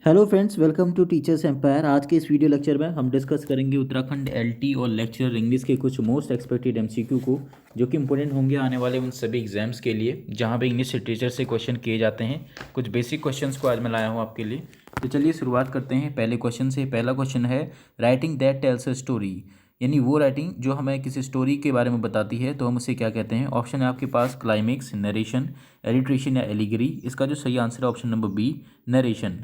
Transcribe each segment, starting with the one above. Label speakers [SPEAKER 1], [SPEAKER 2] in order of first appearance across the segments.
[SPEAKER 1] Hello friends, welcome to Teachers Empire. आज के इस वीडियो लेक्चर में हम डिस्कस करेंगे उत्तराखंड एलटी और लेक्चरर इंग्लिश के कुछ मोस्ट एक्सपेक्टेड एमसीक्यू को, जो कि इंपॉर्टेंट होंगे आने वाले उन सभी एग्जाम्स के लिए जहां पे इंग्लिश लिटरेचर से क्वेश्चन किए जाते हैं। कुछ बेसिक क्वेश्चंस को आज मैं लाया हूं आपके लिए। तो चलिए शुरुआत करते हैं पहले क्वेश्चन से। पहला क्वेश्चन है writing that tells a story, यानी वो राइटिंग जो हमें किसी स्टोरी के बारे में बताती है, तो हम उसे क्या कहते हैं। ऑप्शन है आपके पास क्लाइमेक्स, नरेशन, एलिट्रेशन या एलिगरी। इसका जो सही आंसर है option number B, narration.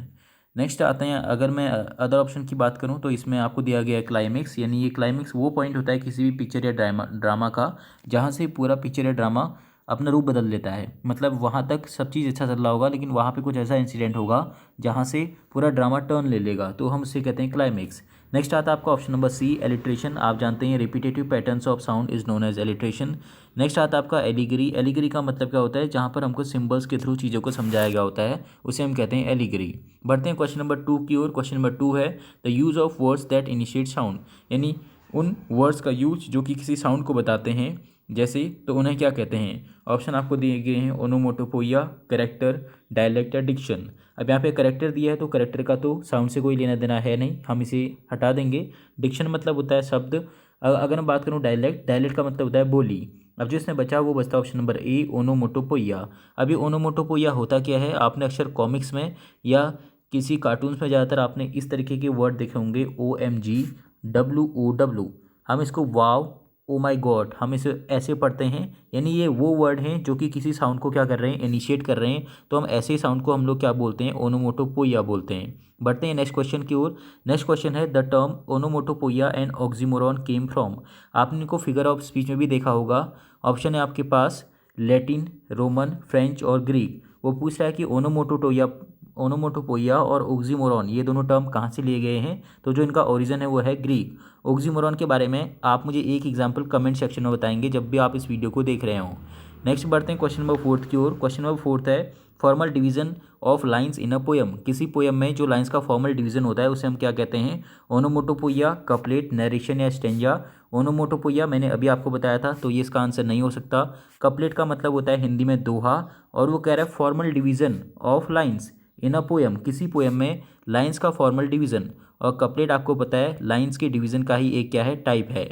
[SPEAKER 1] Next आते हैं, अगर मैं अदर ऑप्शन की बात करूं तो इसमें आपको दिया गया है क्लाइमेक्स, यानी ये क्लाइमेक्स वो पॉइंट होता है किसी भी पिक्चर या ड्रामा का जहां से पूरा पिक्चर या ड्रामा अपना रूप बदल लेता है। मतलब वहां तक सब चीज़ अच्छा चल रहा होगा, लेकिन वहां पे कुछ ऐसा इंसिडेंट होगा जहां से पूरा ड्रामा टर्न ले लेगा, तो हम उसे कहते हैं क्लाइमेक्स। नेक्स्ट आता है आपका ऑप्शन नंबर सी, एलिट्रेशन। आप जानते हैं repetitive patterns of sound is known as alliteration. Next आता है आपका एलिगरी। एलिगरी का मतलब क्या होता है, जहाँ पर हमको सिंबल्स के थ्रू चीज़ों को समझाया गया होता है, उसे हम कहते हैं एलिगरी। बढ़ते हैं क्वेश्चन नंबर 2 की ओर। क्वेश्चन नंबर 2 है the use of words that initiate sound, यानी उन वर्ड्स का यूज जो कि किसी साउंड को बताते हैं जैसे, तो उन्हें क्या कहते हैं। ऑप्शन आपको दिए गए हैं ओनोमोटोपोइया, करेक्टर, डायलेक्ट या डिक्शन। अब यहाँ पे करेक्टर दिया है तो करेक्टर का तो साउंड से कोई लेना देना है नहीं, हम इसे हटा देंगे। डिक्शन मतलब होता है शब्द। अगर मैं बात करूँ डायलेक्ट, डायलेक्ट का मतलब होता है बोली। अब जो इसमें बचा वो बचता ऑप्शन नंबर ए, ओनोमोटोपोइया। अभी ओनोमोटोपोइया होता क्या है, आपने अक्सर कॉमिक्स में या किसी कार्टून्स में ज़्यादातर आपने इस तरीके के वर्ड देखे होंगे, OMG, WOW। हम इसको वाव, ओ माई गॉड, हम इसे ऐसे पढ़ते हैं, यानी ये वो वर्ड हैं जो कि किसी साउंड को क्या कर रहे हैं, इनिशिएट कर रहे हैं। तो हम ऐसे साउंड को हम लोग क्या बोलते हैं, ओनोमोटोपोइया बोलते हैं। बढ़ते हैं नेक्स्ट क्वेश्चन की ओर। नेक्स्ट क्वेश्चन है the term onomatopoeia and oxymoron came from. आपने इनको फिगर ऑफ स्पीच में भी देखा होगा। ऑप्शन है आपके पास लैटिन, रोमन, फ्रेंच और ग्रीक। वो पूछ रहा है कि ओनोमोटोपोइया और ऑक्सीमोरॉन ये दोनों टर्म कहाँ से लिए गए हैं, तो जो इनका ओरिजिन है वो है ग्रीक। ऑक्सीमोरॉन के बारे में आप मुझे एक एग्जाम्पल कमेंट सेक्शन में बताएंगे जब भी आप इस वीडियो को देख रहे हों। नेक्स्ट बढ़ते हैं क्वेश्चन नंबर 4 की ओर। क्वेश्चन नंबर 4 है formal division of lines in a poem. किसी पोएम में जो लाइंस का फॉर्मल डिवीजन होता है उसे हम क्या कहते हैं, ओनोमोटोपोइया, कपलेट, नरेशन या स्टेंजा। ओनोमोटोपोइया मैंने अभी आपको बताया था, तो ये इसका आंसर नहीं हो सकता। कपलेट का मतलब होता है हिंदी में दोहा, और वो कह रहा है formal division of lines in a poem, किसी पोएम में लाइंस का फॉर्मल डिवीजन। और कपलेट आपको पता है लाइंस के डिवीजन का ही एक क्या है, टाइप है।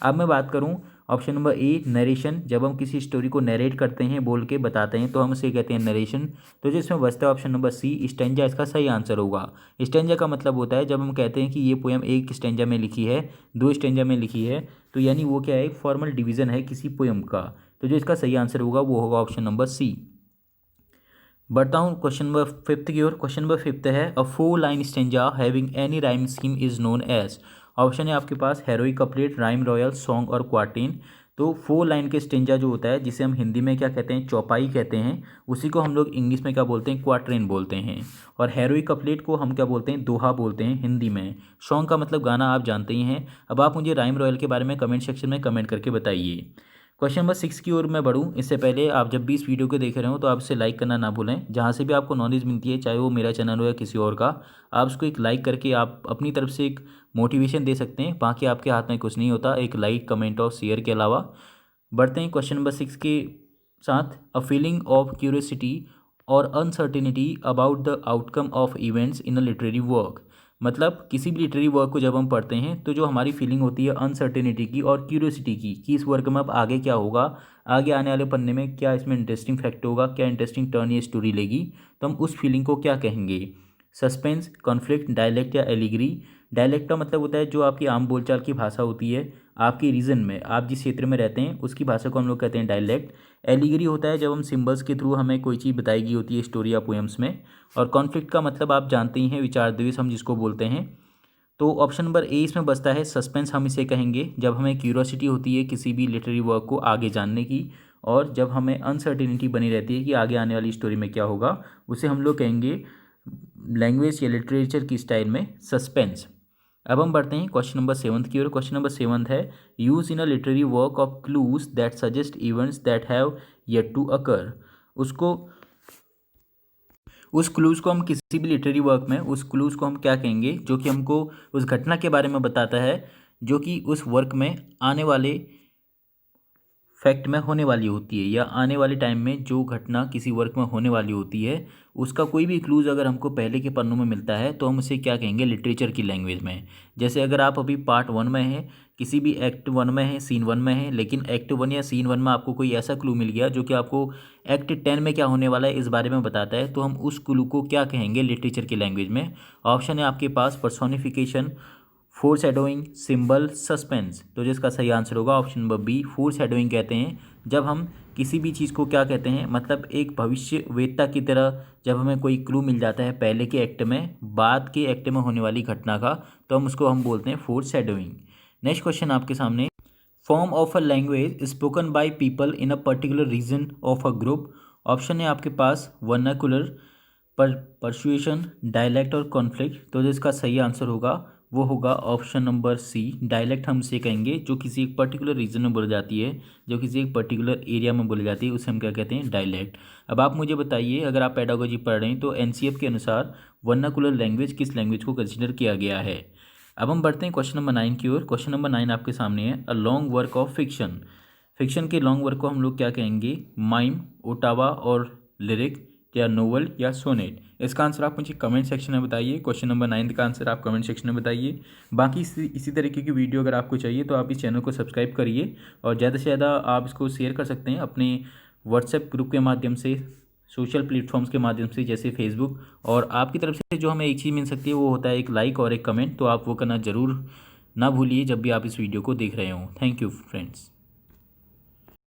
[SPEAKER 1] अब मैं बात करूं ऑप्शन नंबर ए, नरेशन। जब हम किसी स्टोरी को नरेट करते हैं, बोल के बताते हैं, तो हम उसे कहते हैं नरेशन। तो जो इसमें बचता है ऑप्शन नंबर सी, स्टेंजा, इसका सही आंसर होगा। स्टेंजा का मतलब होता है जब हम कहते हैं कि ये पोएम एक स्टेंजा में लिखी है, दो स्टेंजा में लिखी है, तो यानी वो क्या है, एक फॉर्मल डिवीजन है किसी पोएम का। तो जो इसका सही आंसर होगा वो होगा ऑप्शन नंबर सी। बढ़ता हूँ क्वेश्चन नंबर 5 की ओर। क्वेश्चन नंबर 5 है a 4 line stanza having any rhyme scheme is known as. Option है आपके पास heroic couplet, rhyme royal, song और क्वार्टेन। तो 4 लाइन के स्टेंजा जो होता है, जिसे हम हिंदी में क्या कहते हैं, चौपाई कहते हैं, उसी को हम लोग इंग्लिश में क्या बोलते हैं, क्वार्ट्रेन बोलते हैं। और हेरोइक कपलेट को हम क्या बोलते हैं, दोहा बोलते हैं हिंदी में। सॉन्ग का मतलब गाना, आप जानते ही हैं। अब आप मुझे राइम रॉयल के बारे में कमेंट सेक्शन में कमेंट करके बताइए। क्वेश्चन नंबर 6 की ओर मैं बढ़ूँ इससे पहले, आप जब भी इस वीडियो को देख रहे हो तो आप इसे लाइक करना ना भूलें। जहाँ से भी आपको नॉलेज मिलती है, चाहे वो मेरा चैनल हो या किसी और का, आप उसको एक लाइक करके आप अपनी तरफ से एक मोटिवेशन दे सकते हैं। बाकी आपके हाथ में कुछ नहीं होता, एक लाइक, कमेंट और शेयर के अलावा। बढ़ते हैं क्वेश्चन नंबर 6 के साथ। अ फीलिंग ऑफ क्यूरियोसिटी और uncertainty about the outcome of events in a literary work. मतलब किसी भी लिटरेरी वर्क को जब हम पढ़ते हैं तो जो हमारी फीलिंग होती है अनसर्टेनिटी की और क्यूरियोसिटी की, कि इस वर्क में अब आगे क्या होगा, आगे आने वाले पन्ने में क्या इसमें इंटरेस्टिंग फैक्ट होगा, क्या इंटरेस्टिंग टर्न ये स्टोरी लेगी, तो हम उस फीलिंग को क्या कहेंगे। सस्पेंस, कॉन्फ्लिक्ट, डायलेक्ट या एलिगरी। डायलेक्ट का मतलब होता है जो आपकी आम बोलचाल की भाषा होती है, आपकी रीजन में, आप जिस क्षेत्र में रहते हैं उसकी भाषा को हम लोग कहते हैं डायलेक्ट। एलिगरी होता है जब हम सिंबल्स के थ्रू हमें कोई चीज़ बताई गई होती है स्टोरी या पोएम्स में। और कॉन्फ्लिक्ट का मतलब आप जानते ही हैं, विचार द्वेष हम जिसको बोलते हैं। तो ऑप्शन नंबर ए इसमें बचता है सस्पेंस, हम इसे कहेंगे जब हमें क्यूरियोसिटी होती है किसी भी लिटरेरी वर्क को आगे जानने की, और जब हमें अनसर्टेनिटी बनी रहती है कि आगे आने वाली स्टोरी में क्या होगा, उसे हम लोग कहेंगे लैंग्वेज या लिटरेचर की स्टाइल में सस्पेंस। अब हम बढ़ते हैं क्वेश्चन नंबर 7 की ओर। क्वेश्चन नंबर 7 है use in a literary work of clues that suggest events that have yet to occur. उसको उस क्लूज को हम किसी भी लिटरेरी वर्क में, उस क्लूज को हम क्या कहेंगे जो कि हमको उस घटना के बारे में बताता है जो कि उस वर्क में आने वाले फैक्ट में होने वाली होती है या आने वाले टाइम में जो घटना किसी वर्क में होने वाली होती है उसका कोई भी क्लूज़ अगर हमको पहले के पन्नों में मिलता है तो हम उसे क्या कहेंगे लिटरेचर की लैंग्वेज में। जैसे अगर आप अभी पार्ट 1 में हैं, किसी भी एक्ट 1 में है, सीन 1 में है, लेकिन एक्ट 1 या सीन 1 में आपको कोई ऐसा क्लू मिल गया जो कि आपको एक्ट 10 में क्या होने वाला है इस बारे में बताता है, तो हम उस क्लू को क्या कहेंगे लिटरेचर की लैंग्वेज में। ऑप्शन है आपके पास personification, foreshadowing, symbol, suspense. तो जिसका सही आंसर होगा option number B, foreshadowing कहते हैं जब हम किसी भी चीज़ को क्या कहते हैं, मतलब एक भविष्य वेत्ता की तरह जब हमें कोई क्लू मिल जाता है पहले के एक्ट में बाद के एक्ट में होने वाली घटना का, तो हम बोलते हैं फोर शेडोइंग। नेक्स्ट क्वेश्चन आपके सामने, form of a language spoken by people in a particular region of a group. Option है आपके पास वर्नाकुलर, परसुएशन, डायलेक्ट और कॉन्फ्लिक्ट। तो जिसका सही आंसर होगा वो होगा ऑप्शन नंबर सी, डायलेक्ट हम इसे कहेंगे जो किसी एक पर्टिकुलर रीजन में बोली जाती है, जो किसी एक पर्टिकुलर एरिया में बोली जाती है, उसे हम क्या कहते हैं डायलेक्ट। अब आप मुझे बताइए, अगर आप पेडागोजी पढ़ रहे हैं तो एनसीएफ के अनुसार वर्नाकुलर लैंग्वेज किस लैंग्वेज को कंसिडर किया गया है। अब हम बढ़ते हैं क्वेश्चन नंबर 9 की ओर। क्वेश्चन नंबर 9 आपके सामने है, a long work of fiction. Fiction के लॉन्ग वर्क को हम लोग क्या कहेंगे, माइम, ओटावा और लिरिक, या नोवेल या सोनेट। इसका आंसर आप मुझे कमेंट सेक्शन में बताइए। क्वेश्चन नंबर 9 का आंसर आप कमेंट सेक्शन में बताइए। बाकी इसी तरीके की वीडियो अगर आपको चाहिए तो आप इस चैनल को सब्सक्राइब करिए और ज़्यादा से ज़्यादा आप इसको शेयर कर सकते हैं अपने व्हाट्सएप ग्रुप के माध्यम से, सोशल प्लेटफॉर्म्स के माध्यम से जैसे फेसबुक। और आपकी तरफ से जो हमें एक चीज़ मिल सकती है वो होता है एक लाइक और एक कमेंट, तो आप वो करना ज़रूर ना भूलिए जब भी आप इस वीडियो को देख रहे हों। Thank you friends.